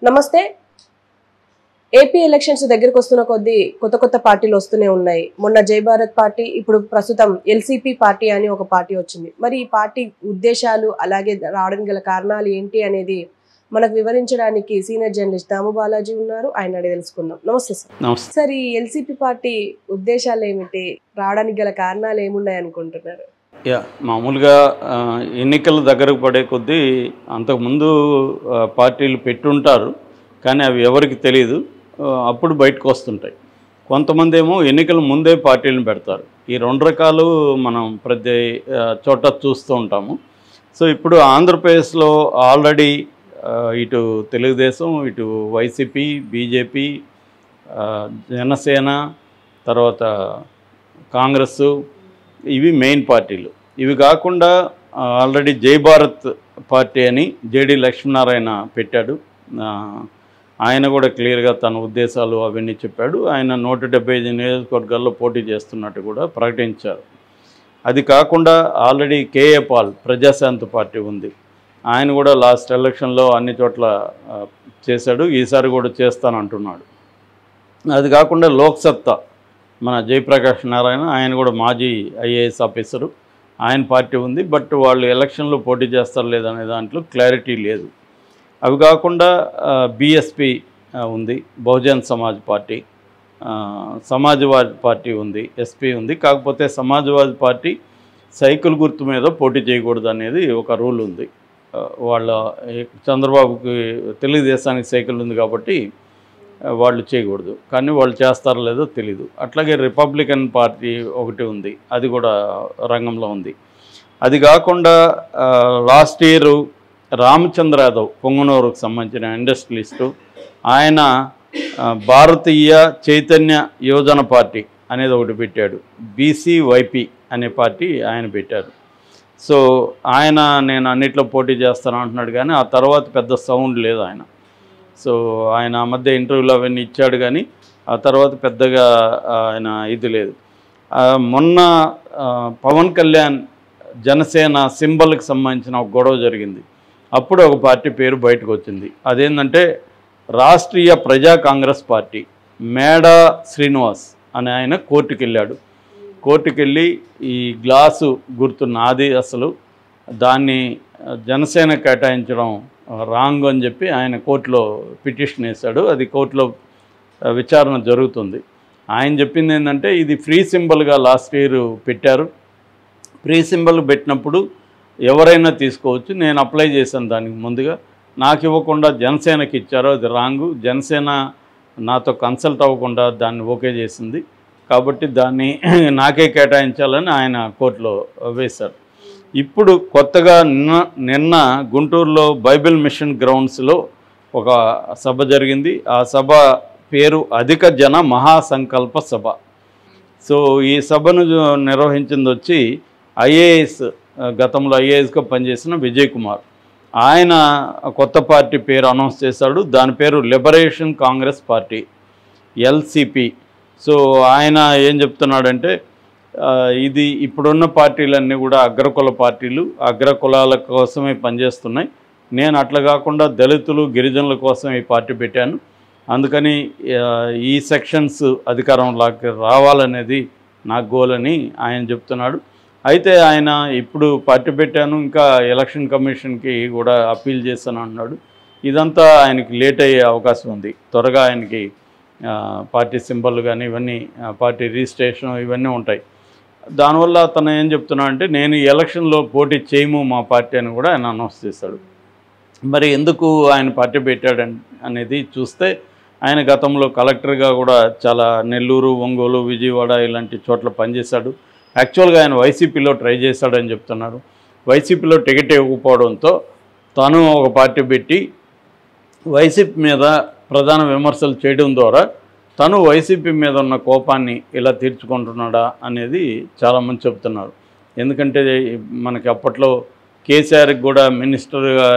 నమస్తే. AP elections దగ్గరికి వస్తున్న కొద్దీ కొత్త పార్టీలు వస్తూనే ఉన్నాయి. మొన్న జై భారత్ పార్టీ, ఇప్పుడు ప్రస్తుతం ఎల్సీపీ పార్టీ అని ఒక పార్టీ వచ్చింది. మరి ఈ పార్టీ ఉద్దేశాలు అలాగే రావడానికి గల కారణాలు ఏంటి అనేది మనకు వివరించడానికి సీనియర్ జర్నలిస్ట్ దాము బాలాజీ ఉన్నారు. ఆయన అడిగి తెలుసుకుందాం. నమస్తే సార్. నమస్తే సార్, ఈ ఎల్సీపీ పార్టీ ఉద్దేశాలు ఏమిటి, రావడానికి గల కారణాలు ఏమున్నాయి అనుకుంటున్నారు? మామూలుగా ఎన్నికల దగ్గరకు పడే కొద్దీ అంతకుముందు పార్టీలు పెట్టుంటారు, కానీ అవి ఎవరికి తెలియదు, అప్పుడు బయటకు వస్తుంటాయి. కొంతమంది ఏమో ఎన్నికల ముందే పార్టీలను పెడతారు. ఈ రెండు రకాలు మనం ప్రతి చోట చూస్తూ ఉంటాము. సో ఇప్పుడు ఆంధ్రప్రదేశ్లో ఆల్రెడీ ఇటు తెలుగుదేశం, ఇటు వైసీపీ, బీజేపీ, జనసేన, తర్వాత కాంగ్రెస్, ఇవి మెయిన్ పార్టీలు. ఇవి కాకుండా ఆల్రెడీ జై భారత్ పార్టీ అని జేడి లక్ష్మీనారాయణ పెట్టాడు. ఆయన కూడా క్లియర్గా తన ఉద్దేశాలు అవన్నీ చెప్పాడు. ఆయన 175 నియోజకవర్గాల్లో పోటీ చేస్తున్నట్టు కూడా ప్రకటించారు. అది కాకుండా ఆల్రెడీ కేఏ పాల్ ప్రజాశాంతి పార్టీ ఉంది. ఆయన కూడా లాస్ట్ ఎలక్షన్లో అన్ని చోట్ల చేశాడు, ఈసారి కూడా చేస్తానంటున్నాడు. అది కాకుండా లోక్సత్తా మన జయప్రకాష్ నారాయణ, ఆయన కూడా మాజీ ఐఏఎస్ ఆఫీసరు, ఆయన పార్టీ ఉంది. బట్ వాళ్ళు ఎలక్షన్లో పోటీ చేస్తారు లేదనే దాంట్లో క్లారిటీ లేదు. అవి కాకుండా బీఎస్పీ ఉంది, బహుజన్ సమాజ్ పార్టీ, సమాజ్వాదీ పార్టీ ఉంది, ఎస్పీ ఉంది. కాకపోతే సమాజ్వాదీ పార్టీ సైకిల్ గుర్తు మీద పోటీ చేయకూడదు అనేది ఒక రూల్ ఉంది. వాళ్ళ చంద్రబాబుకి తెలుగుదేశానికి సైకిల్ ఉంది కాబట్టి వాళ్ళు చేయకూడదు, కానీ వాళ్ళు చేస్తారో లేదో తెలీదు. అట్లాగే రిపబ్లికన్ పార్టీ ఒకటి ఉంది, అది కూడా రంగంలో ఉంది. అది కాకుండా లాస్ట్ ఇయర్ రామచంద్ర యాదవ్, పొంగనూరుకు సంబంధించిన ఇండస్ట్రియలిస్టు, ఆయన భారతీయ చైతన్య యోజన పార్టీ అనేది ఒకటి పెట్టాడు. బీసీవైపీ అనే పార్టీ ఆయన పెట్టారు. సో ఆయన నేను అన్నిట్లో పోటీ చేస్తాను అంటున్నాడు, కానీ ఆ తర్వాత పెద్ద సౌండ్ లేదు ఆయన. సో ఆయన మధ్య ఇంటర్వ్యూలు అవన్నీ ఇచ్చాడు, కానీ ఆ తర్వాత పెద్దగా ఆయన ఇది లేదు. మొన్న పవన్ కళ్యాణ్ జనసేన సింబల్కి సంబంధించిన ఒక గొడవ జరిగింది. అప్పుడు ఒక పార్టీ పేరు బయటకు వచ్చింది. అదేంటంటే రాష్ట్రీయ ప్రజా కాంగ్రెస్ పార్టీ. మేడా శ్రీనివాస్ అని ఆయన కోర్టుకు వెళ్ళాడు. కోర్టుకు వెళ్ళి ఈ గ్లాసు గుర్తు నాది, అసలు దాన్ని జనసేన కేటాయించడం రాంగ్ అని చెప్పి ఆయన కోర్టులో పిటిషన్ వేశాడు. అది కోర్టులో విచారణ జరుగుతుంది. ఆయన చెప్పింది ఏంటంటే, ఇది ఫ్రీ సింబల్గా లాస్ట్ ఇయర్ పెట్టారు. ఫ్రీ సింబల్ పెట్టినప్పుడు ఎవరైనా తీసుకోవచ్చు, నేను అప్లై చేశాను దానికి ముందుగా, నాకు ఇవ్వకుండా జనసేనకి ఇచ్చారు, అది రాంగు. జనసేన నాతో కన్సల్ట్ అవ్వకుండా దాన్ని ఓకే చేసింది, కాబట్టి దాన్ని నాకే కేటాయించాలని ఆయన కోర్టులో వేశారు. ఇప్పుడు కొత్తగా నిన్న గుంటూరులో బైబిల్ మిషన్ గ్రౌండ్స్లో ఒక సభ జరిగింది. ఆ సభ పేరు అధిక జన మహాసంకల్ప సభ. సో ఈ సభను నిర్వహించింది వచ్చి ఐఏఎస్, గతంలో ఐఏఎస్గా పనిచేసిన విజయ్ కుమార్. ఆయన కొత్త పార్టీ పేరు అనౌన్స్ చేశాడు. దాని పేరు లిబరేషన్ కాంగ్రెస్ పార్టీ, ఎల్సీపీ. సో ఆయన ఏం చెప్తున్నాడంటే, ఇది ఇప్పుడున్న పార్టీలన్నీ కూడా అగ్రకుల పార్టీలు, అగ్రకులాల కోసమే పనిచేస్తున్నాయి. నేను అట్లా కాకుండా దళితులు, గిరిజనుల కోసం ఈ పార్టీ పెట్టాను, అందుకని ఈ సెక్షన్స్ అధికారంలోకి రావాలనేది నా గోల్ అని ఆయన చెప్తున్నాడు. అయితే ఆయన ఇప్పుడు పార్టీ పెట్టాను, ఇంకా ఎలక్షన్ కమిషన్కి కూడా అప్పీల్ చేస్తాను అన్నాడు. ఇదంతా ఆయనకి లేట్ అయ్యే అవకాశం ఉంది. త్వరగా ఆయనకి పార్టీ సింబల్ కానీ ఇవన్నీ, పార్టీ రిజిస్ట్రేషన్ ఇవన్నీ ఉంటాయి. దానివల్ల అతను ఏం చెప్తున్నా అంటే, నేను ఈ ఎలక్షన్లో పోటీ చేయము మా పార్టీ అని కూడా ఆయన అనౌన్స్ చేశాడు. మరి ఎందుకు ఆయన పార్టీ పెట్టాడు అనేది చూస్తే, ఆయన గతంలో కలెక్టర్గా కూడా చాలా నెల్లూరు, ఒంగోలు, విజయవాడ ఇలాంటి చోట్ల పనిచేశాడు. యాక్చువల్గా ఆయన వైసీపీలో ట్రై చేశాడని చెప్తున్నారు. వైసీపీలో టికెట్ ఇవ్వకపోవడంతో తను ఒక పార్టీ పెట్టి వైసీపీ మీద ప్రధాన విమర్శలు చేయడం ద్వారా తను వైసీపీ మీద ఉన్న కోపాన్ని ఇలా తీర్చుకుంటున్నాడా అనేది చాలామంది చెప్తున్నారు. ఎందుకంటే మనకి అప్పట్లో కేసీఆర్కి కూడా మినిస్టర్గా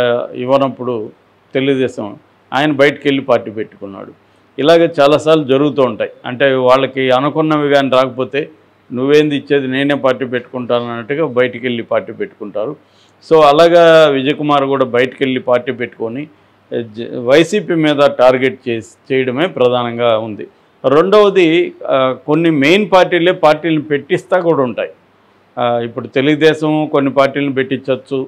ఇవ్వనప్పుడు తెలుగుదేశం, ఆయన బయటికి వెళ్ళి పార్టీ పెట్టుకున్నాడు. ఇలాగే చాలాసార్లు జరుగుతూ ఉంటాయి. అంటే వాళ్ళకి అనుకున్నవి కానీ రాకపోతే, నువ్వేంది ఇచ్చేది, నేనే పార్టీ పెట్టుకుంటాను అన్నట్టుగా బయటికి వెళ్ళి పార్టీ పెట్టుకుంటారు. సో అలాగా విజయ్ కుమార్ కూడా బయటికి వెళ్ళి పార్టీ పెట్టుకొని వైసీపీ మీద టార్గెట్ చేయడమే ప్రధానంగా ఉంది. రెండవది కొన్ని మెయిన్ పార్టీలను పెట్టిస్తా కూడా ఉంటాయి. ఇప్పుడు తెలుగుదేశం కొన్ని పార్టీలను పెట్టించవచ్చు.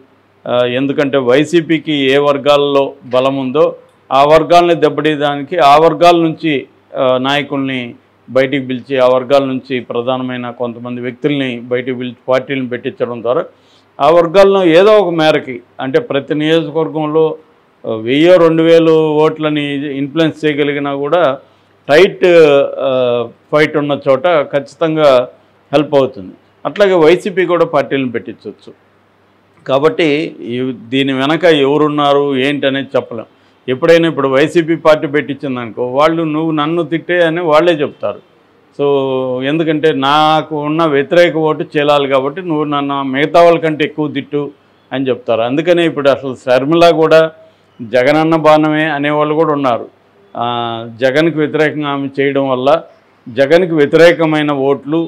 ఎందుకంటే వైసీపీకి ఏ వర్గాల్లో బలం ఉందో ఆ వర్గాలని దెబ్బతీయడానికి ఆ వర్గాల నుంచి నాయకుల్ని బయటికి పిలిచి ఆ వర్గాల నుంచి ప్రధానమైన కొంతమంది వ్యక్తుల్ని బయటికి పిలిచి పార్టీలను పెట్టించడం ద్వారా ఆ వర్గాలను ఏదో ఒక మేరకి, అంటే ప్రతి నియోజకవర్గంలో 1000-2000 ఓట్లని ఇన్ఫ్లుయెన్స్ చేయగలిగినా కూడా టైట్ ఫైట్ ఉన్న చోట ఖచ్చితంగా హెల్ప్ అవుతుంది. అట్లాగే వైసీపీ కూడా పార్టీలను పెట్టించవచ్చు. కాబట్టి దీని వెనక ఎవరున్నారు ఏంటి అనేది చెప్పలేం. ఎప్పుడైనా ఇప్పుడు వైసీపీ పార్టీ పెట్టించిందనుకో, వాళ్ళు నువ్వు నన్ను తిట్టే అని వాళ్ళే చెప్తారు. సో ఎందుకంటే నాకు ఉన్న వ్యతిరేక ఓటు చేలాలి కాబట్టి నువ్వు నన్ను మిగతా వాళ్ళకంటే ఎక్కువ తిట్టు అని చెప్తారు. అందుకనే ఇప్పుడు అసలు శర్మిల కూడా జగనన్న బాణమే అనేవాళ్ళు కూడా ఉన్నారు. జగన్కి వ్యతిరేకంగా ఆమె చేయడం వల్ల జగన్కి వ్యతిరేకమైన ఓట్లు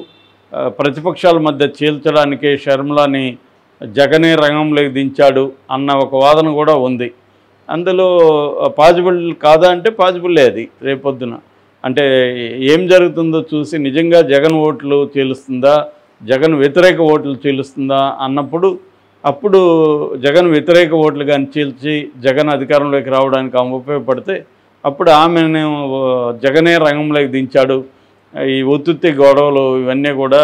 ప్రతిపక్షాల మధ్య చీల్చడానికే షర్మిలని జగనే రంగంలోకి దించాడు అన్న ఒక వాదన కూడా ఉంది. అందులో పాజిబుల్ కాదా అంటే పాజిబుల్లే. అది రేపొద్దున అంటే ఏం జరుగుతుందో చూసి నిజంగా జగన్ ఓట్లు చీలుస్తుందా, జగన్ వ్యతిరేక ఓట్లు చీలుస్తుందా అన్నప్పుడు అప్పుడు జగన్ వ్యతిరేక ఓట్లు కానీ చీల్చి జగన్ అధికారంలోకి రావడానికి ఆమె ఉపయోగపడితే అప్పుడు ఆమెను జగనే దించాడు, ఈ ఒత్తుత్తి గొడవలు ఇవన్నీ కూడా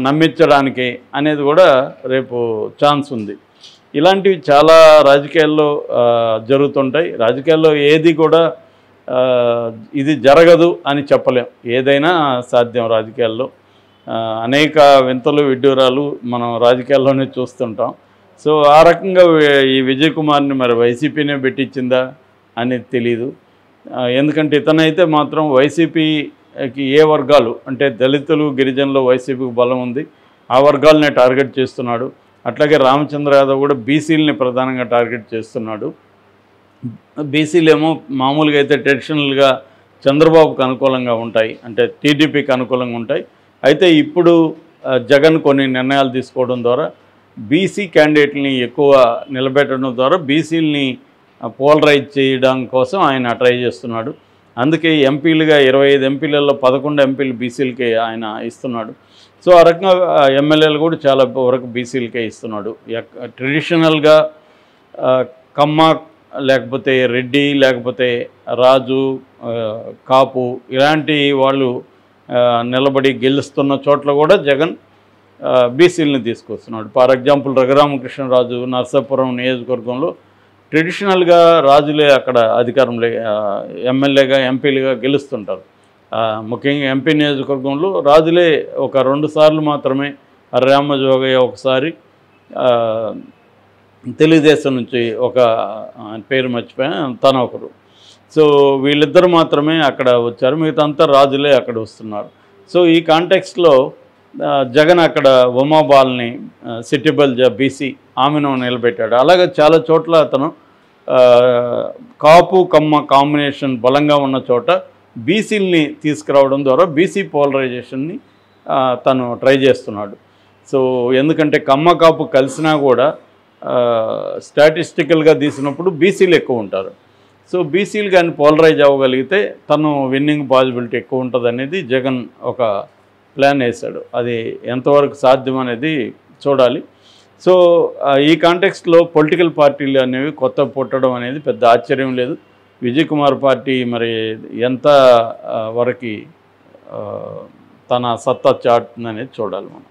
నమ్మించడానికి అనేది కూడా రేపు ఛాన్స్ ఉంది. ఇలాంటివి చాలా రాజకీయాల్లో జరుగుతుంటాయి. రాజకీయాల్లో ఏది కూడా ఇది జరగదు అని చెప్పలేం. ఏదైనా సాధ్యం రాజకీయాల్లో. అనేక వింతలు విడ్డూరాలు మనం రాజకీయాల్లోనే చూస్తుంటాం. సో ఆ రకంగా ఈ విజయ్ కుమార్ని మరి వైసీపీనే పెట్టించిందా అనేది తెలీదు. ఎందుకంటే ఇతనైతే మాత్రం వైసీపీకి ఏ వర్గాలు అంటే దళితులు గిరిజనులు వైసీపీకి బలం ఉంది, ఆ వర్గాలనే టార్గెట్ చేస్తున్నాడు. అట్లాగే రామచంద్ర యాదవ్ కూడా బీసీలని ప్రధానంగా టార్గెట్ చేస్తున్నాడు. బీసీలు ఏమో మామూలుగా అయితే ట్రెడిషనల్గా చంద్రబాబుకు అనుకూలంగా ఉంటాయి, అంటే టీడీపీకి అనుకూలంగా ఉంటాయి. అయితే ఇప్పుడు జగన్ కొన్ని నిర్ణయాలు తీసుకోవడం ద్వారా బీసీ క్యాండిడేట్ని ఎక్కువ నిలబెట్టడం ద్వారా బీసీలని పోలరైజ్ చేయడం కోసం ఆయన ట్రై చేస్తున్నాడు. అందుకే ఎంపీలుగా 25 ఎంపీలలో 11 ఎంపీలు బీసీలకే ఆయన ఇస్తున్నాడు. సో ఆ రకంగా ఎమ్మెల్యేలు కూడా చాలా వరకు బీసీలకే ఇస్తున్నాడు. ట్రెడిషనల్గా కమ్మ లేకపోతే రెడ్డి లేకపోతే రాజు కాపు ఇలాంటి వాళ్ళు నిలబడి గెలుస్తున్న చోట్ల కూడా జగన్ బీసీలని తీసుకొస్తున్నాడు. ఫర్ ఎగ్జాంపుల్ రఘురామకృష్ణరాజు నర్సాపురం నియోజకవర్గంలో ట్రెడిషనల్గా రాజులే అక్కడ అధికారంలో ఎమ్మెల్యేగా ఎంపీలుగా గెలుస్తుంటారు. ముఖ్యంగా ఎంపీ నియోజకవర్గంలో రాజులే ఒక 2 సార్లు మాత్రమే, రామజోగయ్య ఒకసారి, తెలుగుదేశం నుంచి ఒక పేరు మర్చిపోయాను తన ఒకరు. సో వీళ్ళిద్దరు మాత్రమే అక్కడ వచ్చారు, మిగతా అంతా రాజులే అక్కడ వస్తున్నారు. సో ఈ కాంటెక్స్ట్లో జగన్ అక్కడ ఉమాబాల్ని సిటిబల్ బీసీ ఆమెను నిలబెట్టాడు. అలాగే చాలా చోట్ల అతను కాపు కమ్మ కాంబినేషన్ బలంగా ఉన్న చోట బీసీలని తీసుకురావడం ద్వారా బీసీ పోలరైజేషన్ని తను ట్రై చేస్తున్నాడు. సో ఎందుకంటే కమ్మ కాపు కలిసినా కూడా స్టాటిస్టికల్గా తీసినప్పుడు బీసీలు ఎక్కువ ఉంటారు. సో బీసీలు కానీ పోలరైజ్ అవ్వగలిగితే తను విన్నింగ్ పాసిబిలిటీ ఎక్కువ ఉంటుంది అనేది జగన్ ఒక ప్లాన్ వేశాడు. అది ఎంతవరకు సాధ్యం అనేది చూడాలి. సో ఈ కాంటెక్స్ట్లో పొలిటికల్ పార్టీలు అనేవి కొత్త పుట్టడం అనేది పెద్ద ఆశ్చర్యం లేదు. విజయ్ కుమార్ పార్టీ మరి ఎంత వరకు తన సత్తా చాటుతుందనేది చూడాలి మనం.